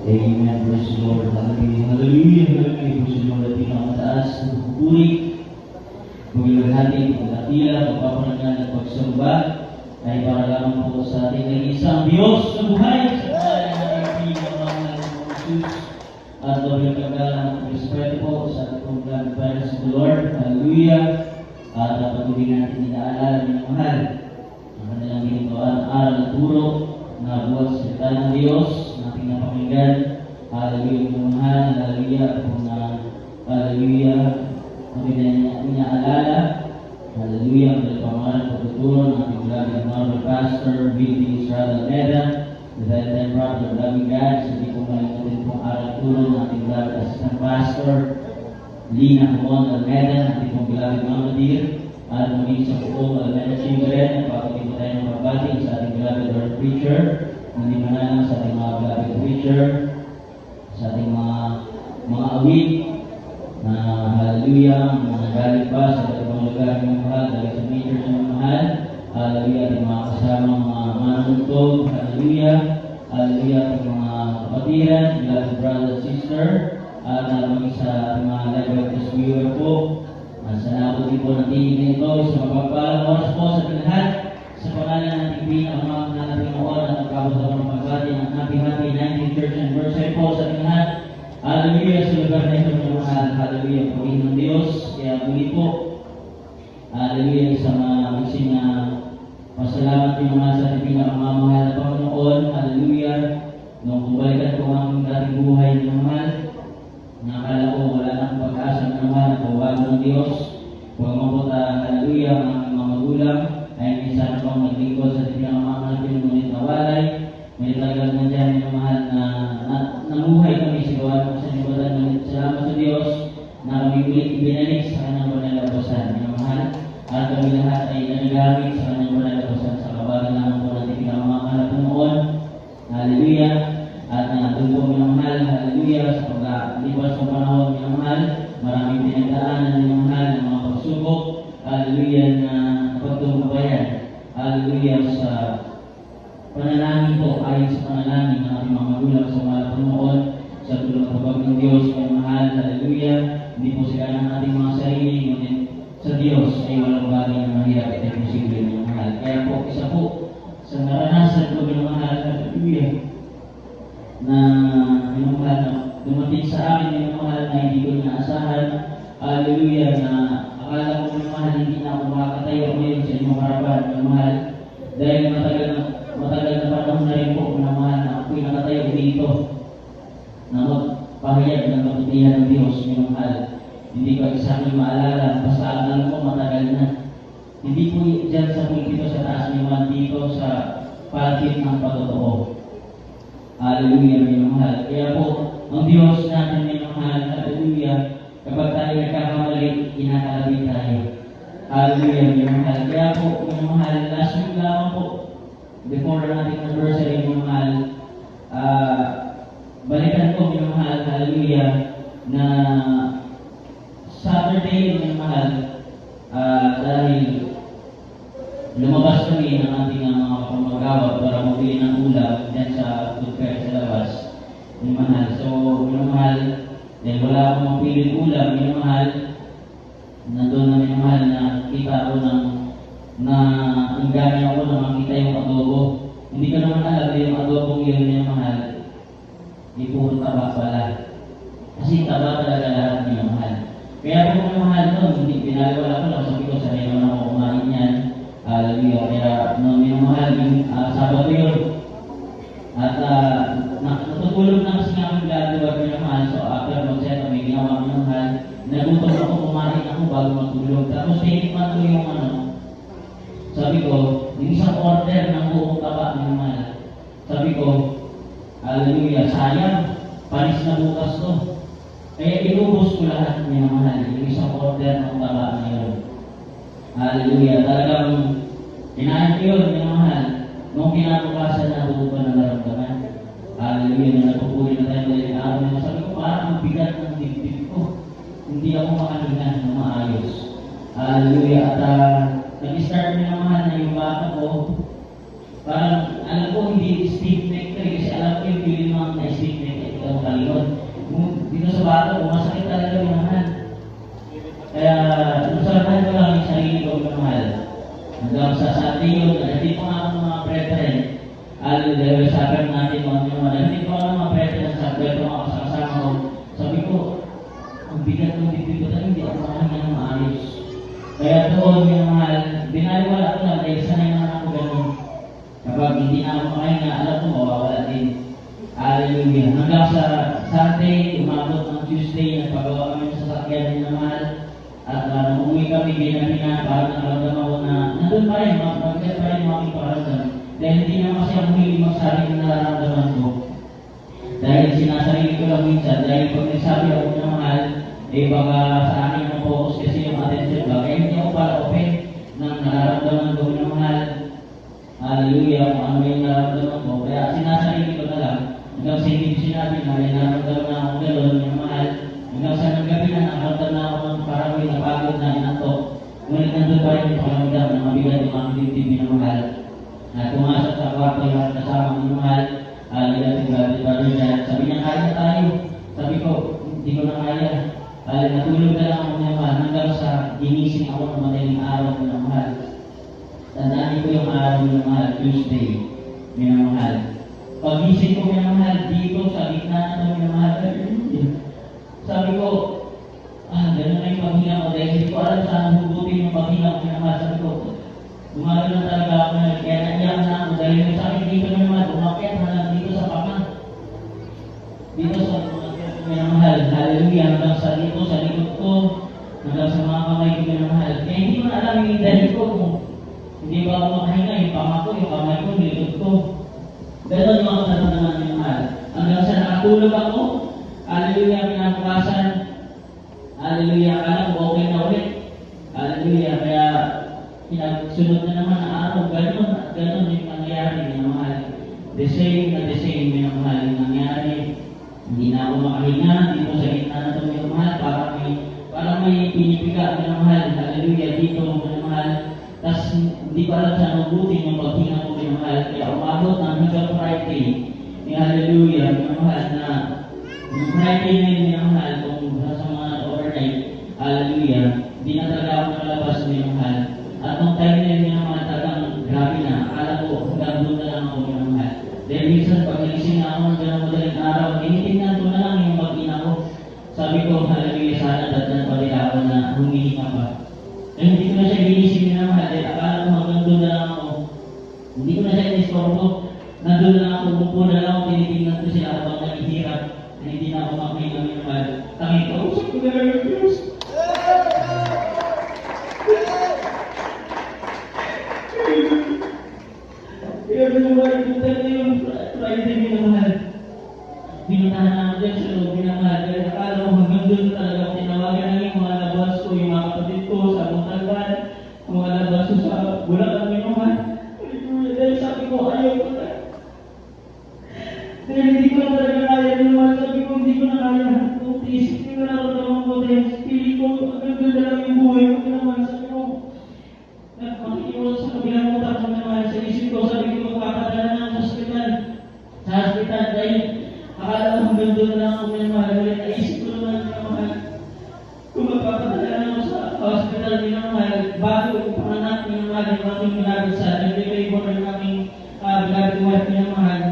Amen. Praise the Lord. Hallelujah. Hallelujah. Hallelujah. Praise the Lord. At pinakamataas ng pupuri. Pagilaghati, pagkakila, pagpapanagyan at pagsamba ay para lamang po sa ating nag-isang Diyos na buhay sa pangalan ng ating pinakamahal ng Jesus. At doble kagalang at respeto po sa ating pong God para sa Lord. Hallelujah. At patuloy natin inaalala ng mahal ang kanilang ginagawa aral at turo na buhat sa salita ng Diyos na ating napakinggan. Hallelujah ng mahal. Hallelujah. Kung hallelujah. Ang inaalala. Hallelujah. Ang pamahalang pagtuturo ng ating vlog ng Honorable Pastor Billy Israel Almeda. The then Prophet of Loving God. Sa di kong malimutin pong aral at turo ng ating vlog Assistant Pastor Lina Juan Almeda. Ang ating pong beloved Mama Dear. At maging sa buong Almeda Children. Pagkakin po tayo ng pagbati sa ating beloved Lord Preacher. Hindi manang sa ating mga beloved Preacher. Sa ating mga awit. Na hallelujah, mga galing pa sa ibang lugar ng mahal, dahil sa major ng mahal, hallelujah, ating mga kasama, mga manuntog, hallelujah, hallelujah, ating mga kapatiran, beloved brother and sister, at maging sa ating mga live webcast viewer po, sa nabuti po ng tinig nito, sa mapagpalang oras po sa ating lahat, sa pangalan ng ating pinamang na nating noon at nagkabot sa mga pagbati ng happy 19th Church Anniversary po sa ating lahat. Hallelujah sa lugar na ito ng mahal. Hallelujah. Pagin ng Diyos. Kaya muli po. Hallelujah sa mga magsing pasalamat ng mga sa ating pinakamamahal na Panginoon. Hallelujah. Nung kubalikan ko ang dating buhay ng mahal, nakala ko wala na akong pag-asa ng mahal na pawago ng Diyos. Pagmabot hallelujah ang mga magulang ay minsan pang naglingkod sa ating pinakamamahal ngunit nawalay. May talagang nandiyan ng mahal na namuhay kami sa gawa ng sanibatan ng salamat sa Diyos na kami ulit ibinalik sa kanyang panalabasan ng mahal at kami lahat ay nanagamit sa kanyang panalabasan sa kabagan naman po natin pinakamamahal na Panginoon. Hallelujah. At doon po minamahal, hallelujah, sa paglipas ng panahon minamahal, maraming pinagdaanan ng mahal ng mga pagsubok, hallelujah, na pagtungkubayan, hallelujah, sa panalangin po ayon sa panalangin ng ating mga magulang sa mga Panginoon sa tulong ng pagpapag ng Diyos ay mahal, hallelujah. Hindi po sila ng ating mga sarili, ngunit sa Diyos ay walang bagay na mahirap at imposible ng mahal. Kaya po, isa po sa naranasan ko ng mahal, hallelujah, na minamahal na dumating sa akin ng mahal na hindi ko inaasahan, hallelujah, na akala ko minamahal hindi na ako makakatayo ngayon sa inyong harapan ng mahal dahil matagal na panahon na rin po minamahal na ako'y nakatayo dito na magpahayag ng kabutihan ng Diyos minamahal. Hindi ko exactly maalala, basta alam ko matagal na. Hindi po dyan sa pulpito sa taas naman dito sa pulpit ng patotoo. Hallelujah, minamahal. Kaya po, ang Diyos natin minamahal, hallelujah, kapag tayo nagkakamali, inakalabit tayo. Hallelujah, minamahal. Kaya po, minamahal, last week lamang po, before natin anniversary, minamahal, balikan ko, minamahal, hallelujah, na Saturday, minamahal, dahil lumabas kami ng ating mga pamagawa para mabili ng ulam dyan sa food fair sa labas, minamahal. So, minamahal, dahil wala akong mapiling ulam, minamahal, nandun na minamahal na kita ko na ingani ako na makita yung adobo. Hindi ko naman alam yung adobong yun niya mahal. Hindi puro taba pala. Kasi taba talaga lahat niya mahal. Kaya kung mahal nun, hindi pinagawa ko lang. Sabi ko, sanay naman ako kumain yan. Hallelujah. Kaya nung minamahal, Sabado yun. At natutulog na kasi nga ang gagawa minamahal. So after mag-set, may ginawa minamahal. Nagutom ako, kumain ako bago matulog. Tapos tinikman ko yung sabi ko, yung isang order ng buong taba ng mahal. Sabi ko, hallelujah, sayang, panis na bukas to. Kaya inubos ko lahat ng mahal, yung isang order ng taba na yun. Hallelujah, talagang kinain ko yun, yung mahal. Nung kinabukasan na buo ko na naramdaman. Hallelujah, na napupuli na tayo dahil araw na. Sabi ko, parang ang bigat ng dibdib ko. Hindi ako makahinga na maayos. Hallelujah, at nag-start na mahal na yung bata ko. Parang alam ko hindi stiff neck kasi alam ko yung feeling mga na stiff neck. yun, hindi pa nga ako mga brethren. Dahil sabi natin hindi pa ako mga brethren sa brethren ako sa kasama ko. Sabi ko, ang bigat ng dibdib ko hindi ako makahinga ng maayos. Kaya doon yung mahal, binaliwala ko lang dahil sanay naman ako ganun. Kapag hindi na ako makahinga, alam ko mawawala din. Hallelujah. Hanggang sa Sunday, umabot ng Tuesday, nagpagawa kami sa sasakyan ni mahal. At nung umuwi kami, ginamina, parang nakaramdaman ko na nandun pa rin, magkat pa rin mga pakiramdam. Dahil hindi naman kasi ako hiling magsabi ng nararamdaman ko. Dahil sinasarili ko lang minsan, dahil pag nagsabi ako na mahal, baka sa akin ang focus kasi yung attention ba. Kaya hindi ako para open ng nararamdaman ko na mahal. Hallelujah, kung ano yung nararamdaman ko. Kaya sinasarili ko na lang. Hanggang sa hindi ko sinabi na may nararamdaman na akong gano'n yung mahal. Hanggang sa naggabi na nakaramdam na ako ng parang may napagod na inatok. Ngunit nandun pa rin yung pakiramdam na mabigat yung aking dibdib na mahal. Na pumasok sa kwarto yung kasama ng mahal. Brother Jan, sabi niya, kaya na tayo. Sabi ko, hindi ko na kaya. Natulog na lang ako ng mahal hanggang sa ginising ako ng madaling araw ng mahal. Tandaan ko yung araw ng mahal, Tuesday, minamahal. Pag-gising ko minamahal, dito sa gitna na minamahal. Sabi ko, gano'n na yung paghinga ko dahil hindi ko alam saan hugutin yung paghinga ko minamahal. Sabi ko, gumalo na talaga ako na, kaya naiyak na ako dahil yung sakit dito minamahal, umakyat na lang dito sa pama. Dito sa minamahal, hallelujah, hanggang sa dito, sa likod ko, hanggang sa mga kamay ko minamahal. Kaya hindi ko na alam yung dahil ko kung hindi ba ako makahinga, yung pama ko, yung kamay ko, yung likod ko. Ganon yung mga naman minamahal. Hanggang sa nakatulog ako, hallelujah, pinabukasan, hallelujah, alam ko, okay na ulit. Hallelujah, kaya sunod na naman na araw, ganon yung nangyari, minamahal. The same minamahal yung nangyari. Hindi na ako makahinga dito sa gitna na ito minamahal, parang may pinipiga minamahal, hallelujah, dito minamahal. Tapos hindi pa alam saan mabutin yung paghinga ko minamahal. Kaya umabot ng hanggang Friday, hallelujah, minamahal na yung Friday na yun minamahal, kung sa mga overnight, hallelujah, hindi na talaga ako nakalabas minamahal. At nung time na yun minamahal, talagang grabe na, akala ko hanggang doon na lang ako minamahal. Dahil minsan pag nagising na ako ng ganang madaling araw, tinitingnan ko na lang yung pag-ina ko. Sabi ko, hallelujah, sana datan pa rin ako na humihinga pa. Eh, hindi ko na siya ginising minamahal, dahil akala ko hanggang doon na lang ako. Hindi ko na siya inistorbo. Nandun na lang ako, umupo na lang ako, tinitingnan ko sila habang naghihirap. Na hindi na ako makahinga minamahal. Tangin ko, usap ko na lang yung Diyos. Kaya minamahal, punta na yung Friday minamahal. Pinuntahan namin dyan sa loob minamahal. Kaya akala ko hanggang doon talaga ako tinawagan na yung mga labas ko, yung mga kapatid ko sa Montalban, mga labas ko sa Bulacan minamahal. Dahil sabi ko, ayaw ko na. Dahil hindi ko na talaga kaya minamahal. Sabi ko, hindi ko na kaya. Kung isip ko na naramdaman ko dahil piling ko, hanggang doon na lang yung buhay ko minamahal. Sabi ko, makikiwas sa kabilang utak ko minamahal. Sa isip ko, sabi ko, magpapadala na ako sa hospital. Sa hospital, dahil akala ko hanggang doon na lang ako minamahal. Dahil naisip ko naman minamahal. Kung magpapadala na ako sa hospital minamahal, bago yung panganak minamahal, yung aking minabisa, nag-deliver ko ng aming ginagawa minamahal.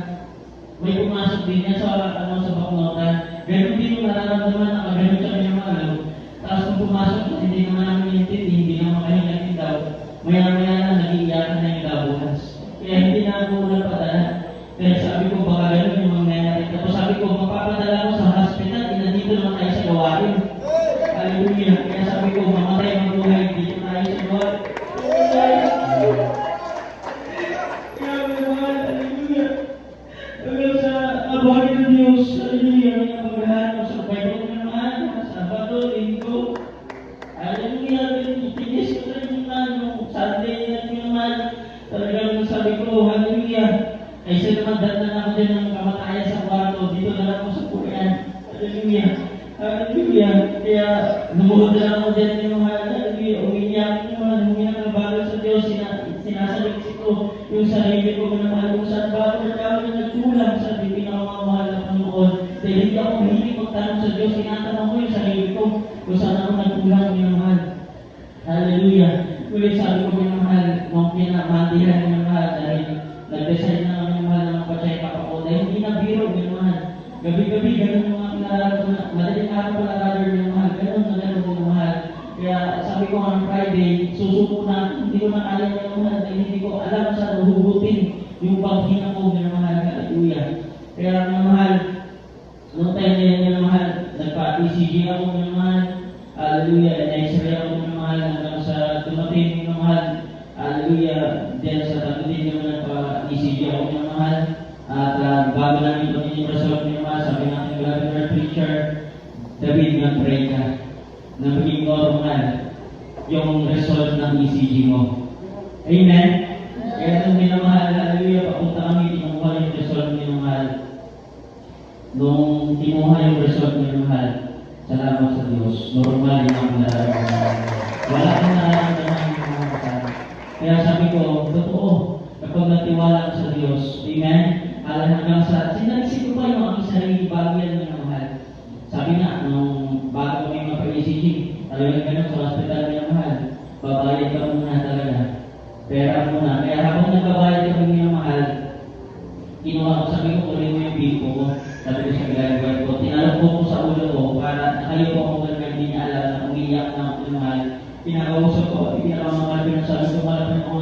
May pumasok din niya sa bakunotan. Ganun din yung nararamdaman na kagano'n siya minamahal. Tapos kung pumasok, hindi naman namin intindi, hindi naman makahinga din daw. Maya-maya na, nag-iiyakan na yung labukas. Kaya hindi na ako napadala. Kaya sabi ko, baka ganun yung mangyayari. Tapos sabi ko, mapapadala ko sa hospital, nandito naman tayo sa gawain. Hallelujah. Kaya sabi ko, mamatay magbuhay, dito tayo sa gawain. Kaya minamahal, hallelujah. Hanggang sa abuhay ng Diyos, hallelujah, may napagahan sa Bible minamahal, Sabado, Linggo. Hallelujah, tinis ko rin yung Sunday na minamahal. Talagang sabi ko, hallelujah. Ay siya naman datan ako dyan ng kamatayan sa kwarto. Dito na lang ako sa puyan. Hallelujah. Hallelujah. Kaya lumuhod na lang ako dyan yung hallelujah. Umiiyak ng bagay sa Diyos. Sinasaliksik ko yung sarili ko na mahal kung saan ba ako na nagkulang sa pinakamamahal na Panginoon. Dahil hindi ako mahilig magtanong sa Diyos. Tinatanong ko yung sarili ko kung saan ako nagkulang minamahal. Hallelujah. Ulit sabi ko minamahal, nung pinamahal dahil hindi na biro, minamahal. Gabi-gabi, ganun yung mga kilala ko na, madaling araw pala rather minamahal, ganun na ganun minamahal. Kaya sabi ko on Friday, susuko na, hindi ko na kaya minamahal, dahil hindi ko alam sa huhugutin yung paghinang ko minamahal, hallelujah. Kaya minamahal, noong time na yun minamahal, nagpa-ECG ako minamahal, hallelujah, na-X-ray ako minamahal, hanggang sa dumating minamahal, hallelujah, dyan sa tagutin naman nagpa-ECG ako minamahal. At bago namin ito yung result niyo mga, sabi natin grabe preacher, David, mag-pray ka na maging normal yung result ng ECG mo. Amen? Kaya nung minamahal, hallelujah, papunta kami, tinuha yung result minamahal. Nung tinuha yung result minamahal, salamat sa Diyos, normal yung mga nararamdaman. Wala kang nararamdaman yung mga kasama. Kaya sabi ko, totoo, kapag natiwala ka sa Diyos, amen? Hanggang sa, sinaisip ko pa yung aking sarili bago yan minamahal. Sabi nga, nung bago kami mapa-ECG, talagang ganun sa hospital minamahal, babayad ka muna talaga. Pera muna. Kaya habang nagbabayad kami minamahal, kinuha ko, sabi ko, kunin mo yung bill ko. Sabi ko sa ginagawa ko, tinalog ko sa ulo ko para nakayo ko kung gano'n hindi niya alam na umiiyak na ako minamahal. Pinakausap ko, pinakamangal pinasabi ko, malapit ko,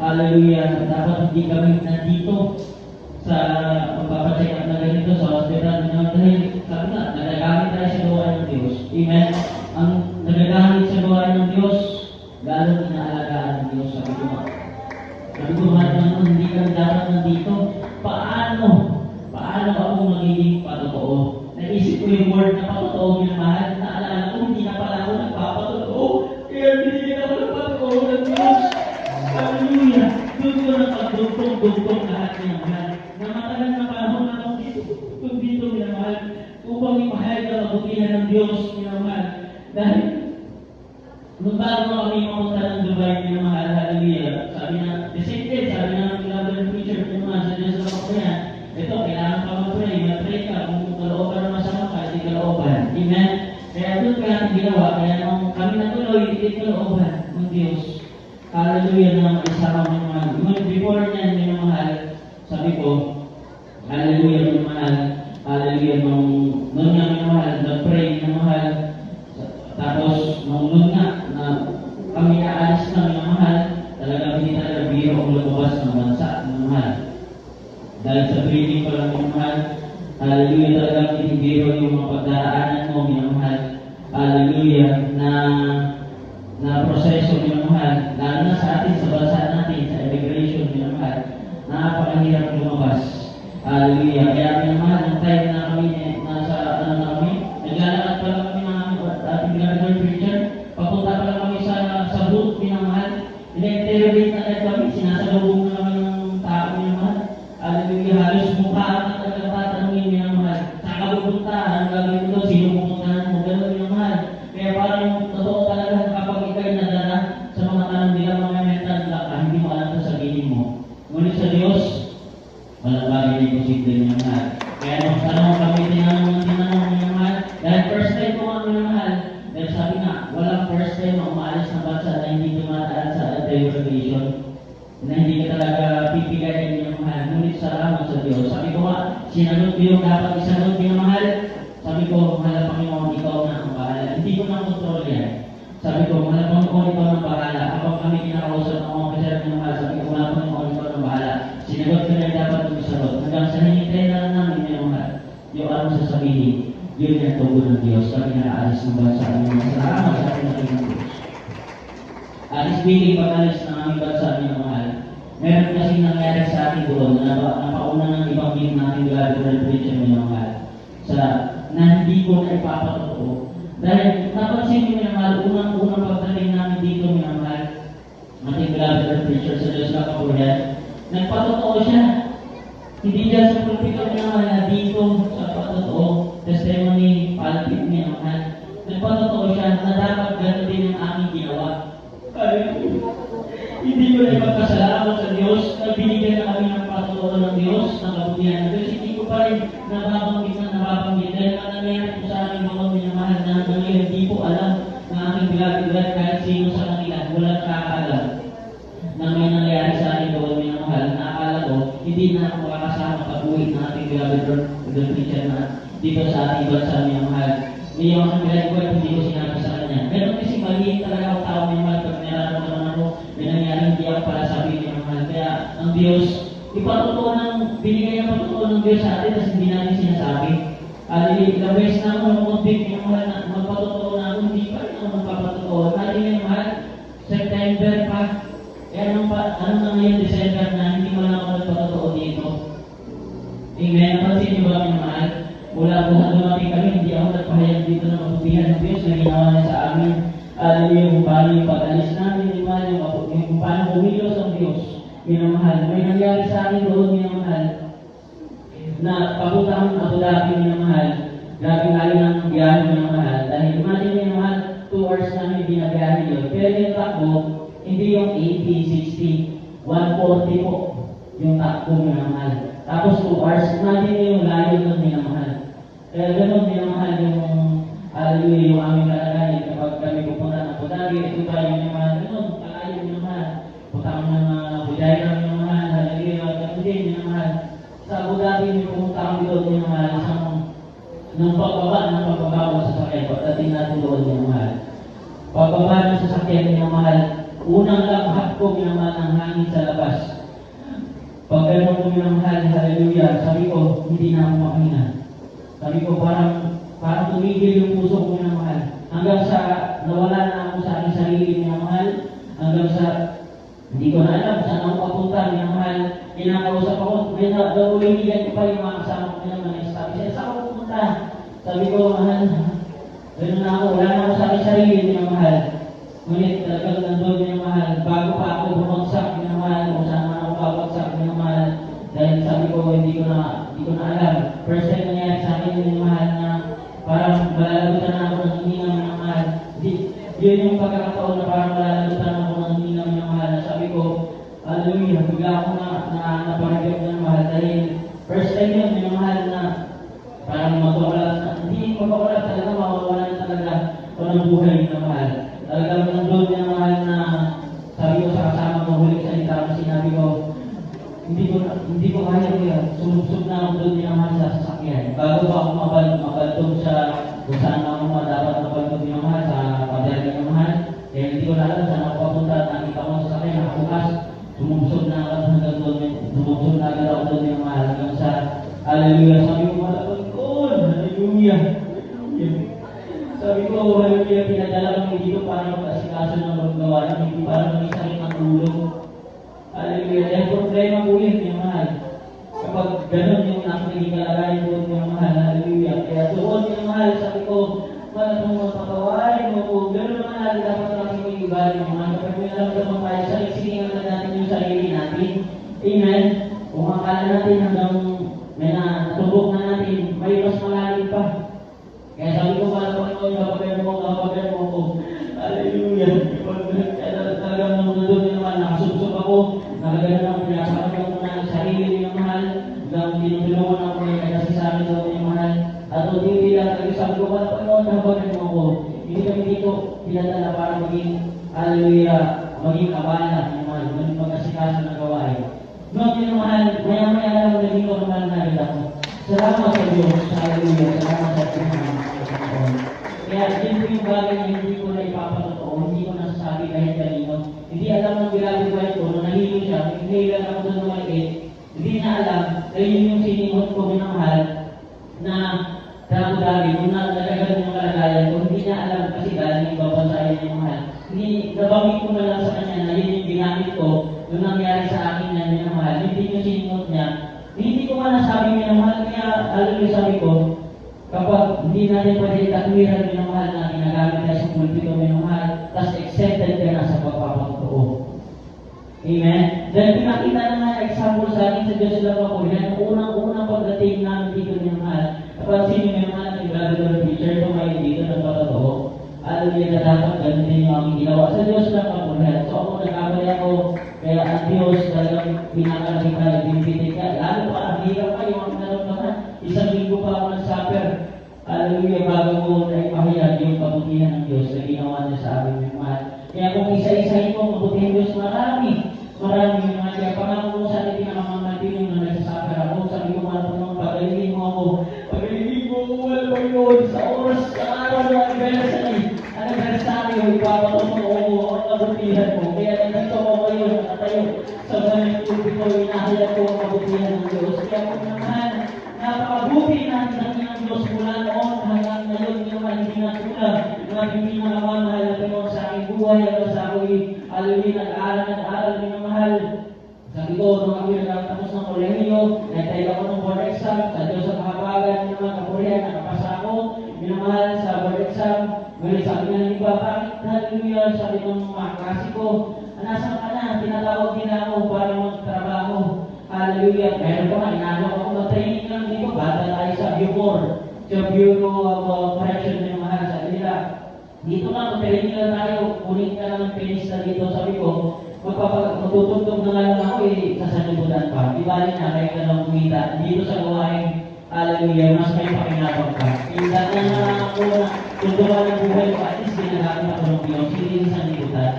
hallelujah, dapat hindi kami nandito sa magpapacheck up na ganito sa hospital dahil sabi nga, nagagamit tayo sa gawain ng Diyos. Amen? Ang nagagamit sa gawain ng Diyos, lalo inaalagaan ng Diyos. Sabi ko, mahal naman, hindi kami dapat nandito. Paano ako magiging patotoo? Naisip ko yung word na patotoo yung mahal. Naalala ko, hindi na pala ako nagpapatotoo. Kaya binigyan ako ng patotoo ng Diyos. Hallelujah! Doon ko na pagdugtong lahat ng mahal. Na matagal na panahon na akong dito minamahal, upang imahal ka mabutihan ng Diyos minamahal. Dahil, nung bago kami mamunta ng Dubai minamahal, hallelujah, sabi na, the same day, sabi na ng global preacher minamahal sa Diyos na kapaya, ito, kailangan pa mag-pray ka, kung kalooban na masama ka, hindi kalooban. Amen? Kaya doon ka natin ginawa, kaya nung kami natuloy, hindi kalooban ng Diyos. Hallelujah na isama ng mahal. Before niyan, minamahal, sabi ko, hallelujah minamahal, hallelujah nung nga minamahal, nag-pray minamahal. Tapos, nung nga, na kami naalis na minamahal, talaga hindi talaga biro ang lumabas ng bansa minamahal. Dahil sa breathing pa lang minamahal, hallelujah talaga hindi biro yung mga pagdaraanan mo minamahal. Hallelujah na proseso minamahal, lalo na sa atin, sa bansa natin, sa immigration minamahal, napakahirap lumabas. Hallelujah. Kaya minamahal, ng time na kami, nasa, naglalakad pa lang kami ng ating global preacher, papunta pa lang kami sa booth minamahal, ina-interrogate na tayo kami, sinasalubong na kami ng tao minamahal. Hallelujah. Halos mukha at nagtatanungin minamahal. Saan ka pupunta? Anong gagawin mo doon? Sino pupuntahan mo? Ganun minamahal. Kaya parang totoo talaga kapag ikaw'y nadala sa mga tanong nila, mga mental block, hindi mo alam sa sabihin mo. Ngunit sa Diyos, walang bagay na imposible minamahal. Kaya nung tanong kami, tinanong minamahal, dahil first time ko nga minamahal, dahil sabi nga, walang first time na umaalis ng bansa na hindi dumadaan sa derivation, na hindi ka talaga pipigayin minamahal. Ngunit salamat sa Diyos. Sabi ko nga, sinagot ko yung dapat isagot minamahal. Sabi ko, mahal Panginoon, ikaw na ang bahala. Hindi ko na kontrol yan. Sabi ko, mahal Panginoon, ikaw na ang bahala. Kapag kami kinakausap ng mga officer ng mahal, sabi ko, mahal Panginoon, ikaw na ang bahala. Sinagot ko na yung dapat kong isagot. Hanggang sa hinintay na lang namin yung mahal. Yung anong sasabihin, yun yung tubo ng Diyos. Kami nakaalis ng bansa. Salamat sa ating ng Diyos. Speaking pag-alis ng aming bansa ng mahal, meron kasi nangyari sa atin doon na napauna ng ibang team natin global preacher ng mahal. Na hindi ko na ipapatotoo. Dahil napansin ko minamahal, unang pagdating namin dito minamahal, ating global preacher sa Diyos na Kapurihan, nagpatotoo siya. Hindi dyan sa pulpito minamahal na dito sa patotoo, testimony, palpit minamahal. Nagpatotoo siya na dapat gano'n din ang aming ginawa. Hindi ko na ipagpasalamat sa Diyos na binigyan na kami ng patotoo ng Diyos, ng kabutihan ng Diyos. Hindi ko pa rin nababanggit dahil nangyayari po sa aking mga minamahal na ngayon hindi po alam na aking bilag-bilag kahit sino sa kanila, walang kakaalam na may nangyayari sa aking mga minamahal na akala ko hindi na ako makakasama pag-uwi na ating aking beloved Lord Preacher na dito sa ating bansa niya mahal. Yung mga graduate, hindi ko sinabi sa kanya. Ganun kasi maliit talaga ang tao niya mahal. Pag nararamdaman ako, may nangyari, hindi ako para sabihin niya mahal. Kaya ang Diyos, binigay ng patutuo ng Diyos sa atin, tapos hindi natin sinasabi. Ilang beses na ako namuntik niya mahal na magpatutuo na ako, hindi pa rin ako magpapatutuo. Natin niya mahal, September pa. Anong na ngayon, December na, hindi mo lang ako nagpatutuo dito. Amen. Napansin niyo ba ang mahal? Mula po sa dumating kami, hindi ako nagpahayag dito ng mabutihan ng Diyos na ginawa niya sa amin. Yung paano yung pag-alis namin, yung paano kumilos ang Diyos. Minamahal. May nangyari sa akin doon, minamahal. Na papuntang Abu Dhabi, minamahal. Grabe lalo ng biyahe, minamahal. Dahil imagine minamahal, 2 hours namin binabiyahe yun. Pero yung takbo, hindi yung 80, 60, 140 po. Yung takbo, minamahal. Tapos 2 hours, imagine yung layo doon, minamahal. Kaya gano'n, minamahal yung aming kalagayan. Kapag kami pupunta ng Abu Dhabi, ito tayo minamahal. Gano'n, kalayo, minamahal. Punta kami ng Budaya kami minamahal. Hallelujah, gano'n din, minamahal. Sa Abu Dhabi, may pumunta kami doon, minamahal. Nang pagbaba ko sa sasakyan, pagdating natin doon, minamahal. Pagbaba ng sasakyan, minamahal. Unang lakhat ko, minamahal, ng hangin sa labas. Pag gano'n ko minamahal, hallelujah, sabi ko, hindi na ako makahinga. Sabi ko, parang tumigil yung puso ko minamahal. Hanggang sa nawala na ako sa aking sarili minamahal. Hanggang sa hindi ko na alam saan ako papunta minamahal. Kinakausap ako, may nagulihigan ko pa yung mga kasama ko minamahal. Sabi siya, saan ako pupunta? Sabi ko, mahal, gano'n na ako, wala na ako sa aking sarili minamahal. Ngunit talagang nandun minamahal. Bago pa ako bumagsak minamahal, kung saan man ako babagsak minamahal. Dahil sabi ko, hindi ko na alam. First time nangyari sa akin yung mahal na parang malalagutan na ako ng hininga ng mahal. Yun yung pagkakataon na parang malalagutan ako ng hininga ng mahal. Sabi ko, hallelujah, bigla ako naparagyan ng mahal. Dahil first time yun, yung mahal na parang hindi magpapalat talaga, mawawalan talaga o ng buhay ng mahal. Talagang nandun yung mahal na sabi ko sa kasama ko, huling salita ko, sinabi ko, hindi ko kaya kaya. Sumubsog na ako doon minamahal sa sasakyan. Bago pa ako mabaltog sa kung saan ako dapat mabaltog minamahal sa pader minamahal. Kaya hindi ko na alam saan ako papunta. Nakita ko sa sasakyan, nakabukas. Sumubsog na ako hanggang doon. Sumubsog na agad ako doon minamahal. Hanggang sa hallelujah. Sabi ko, malapag ko. Hallelujah. Sabi ko, hallelujah. Pinadala kami dito para mag-asikaso ng maggawa. Hindi para mag-isa rin ang tulong. Hallelujah. Dahil problema po yun, yung mahal. Kapag ganun yung naging kalagayan doon, yung mahal. Hallelujah. Kaya doon, yung mahal, sabi ko, mahal kung magpakawain mo po. Ganun mahal, dapat natin yung ugali yung mahal. Kapag may alam naman tayo, siningan na natin yung sarili natin. Amen. Kung akala natin hanggang may natubok na natin, may mas malalim pa. Kaya sabi ko, mahal ko kapag mo ko. Hallelujah. Talagang nandun yung naman, nakasubsog ako. Nakagano na ako, pinasakot ko na ang sarili ng mahal. Hanggang tinutulungan ako ngayon kasi sa amin daw yung mahal. At hindi lang talaga sabi ko, nabagan mo ako. Hindi kami dito pinadala para maging, hallelujah, maging abala ng mahal. Maging mag-asikaso ng gawain. Noon yung mahal, maya-maya lang naging normal na rin ako. Salamat sa Diyos, hallelujah, salamat sa Panginoon. Kaya din po yung bagay na hindi ko na ipapatotoo, hindi ko nasasabi kahit kanino. Hindi alam ng beloved wife ko, nung nahilo siya, hinihilan ako doon ng maliit, hindi niya alam, kaya yun yung siningot ko minamahal na dami, kung nalagagan yung kalagayan ko, hindi niya alam kasi galing yung babansayan yung mahal. Nabawin ko na lang sa kanya na yun yung ginamit ko, yung nangyari sa akin na minamahal, hindi yung siningot niya. Hindi ko man nasabi minamahal, kaya alam yung sabi ko, kapag hindi natin pwede takwiran yung mahal na ginagamit tayo sa pulpito yung mahal, tapos accepted ka na sa pagpapatotoo. Amen? Dahil pinakita na nga example sa akin sa Diyos lang ako, yan ang unang pagdating namin dito yung mahal. Kapag sino yung mahal ng graduate teacher, kumain dito ng patotoo, alam niya na dapat ganun din yung aming ginawa. Sa Diyos lang ako, so ako nagkamali ako, kaya ang Diyos talagang pinakalaki ka, nagbibitin ka, lalo pa, ang hirap pa yung mga naman. Isang linggo pa ako nag-suffer. Hallelujah, bago ko naipahayag yung kabutihan ng Diyos na ginawa niya sa amin yung mahal. Kaya kung isa-isahin mo, kabutihan ng Diyos, marami yung mahal. Kaya pangako ko sa atin, pinakamangatin yung na nagsasuffer ako. Sabi ko, mga Panginoon, pagalingin mo ako. Pagalingin mo ako, Panginoon, sa oras, sa araw ng anibersaryo, ipapatulong mo ako ang kabutihan mo. Kaya nandito ako ngayon, nakatayo sa mga tubig ko, inahayag ko ang kabutihan ng Diyos. Kaya po naman, napakabuti natin ang iyong Diyos mula noon hanggang ngayon, hindi natulang, hindi nakamamahal na Panginoon sa aking buhay, hanggang sa ako'y nag-aaral, minamahal. Sabi ko, nung ako'y nagtapos ng kolehiyo, nagtay ako ng board exam, sa Diyos ang kahabagan ng mga kapurihan, nakapasa ako, minamahal sa board exam. Ngunit sabi nga ng iba, bakit hallelujah, sabi ng mga klase ko, nasan ka na, tinatawag din ako para magtrabaho. Hallelujah, meron pa nga, inaano ako mag-training lang dito, bata tayo sa Bureau, sa Bureau of Correction ng mahal, sabi nila, dito nga, mag-training lang tayo, kunin ka lang ng penis na dito, sabi ko, magtutugtog na nga lang ako sa sanlibutan pa. Di ba rin na, kaya ka lang kumita. Dito sa gawain, hallelujah, mas may pakinabang ka. Minsan na ako na tuntukan ng buhay ko, at least ginagamit ako ng Diyos, hindi sa sanlibutan.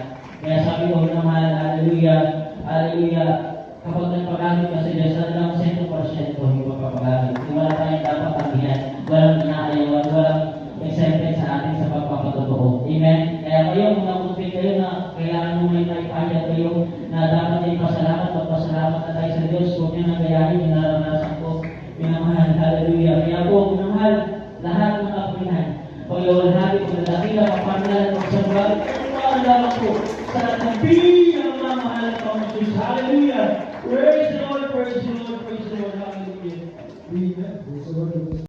Kaya sabi ko naman, hallelujah, hallelujah, kapag nagpagamit ka sa Diyos, lang 100% yung magpapagamit. Di wala tayo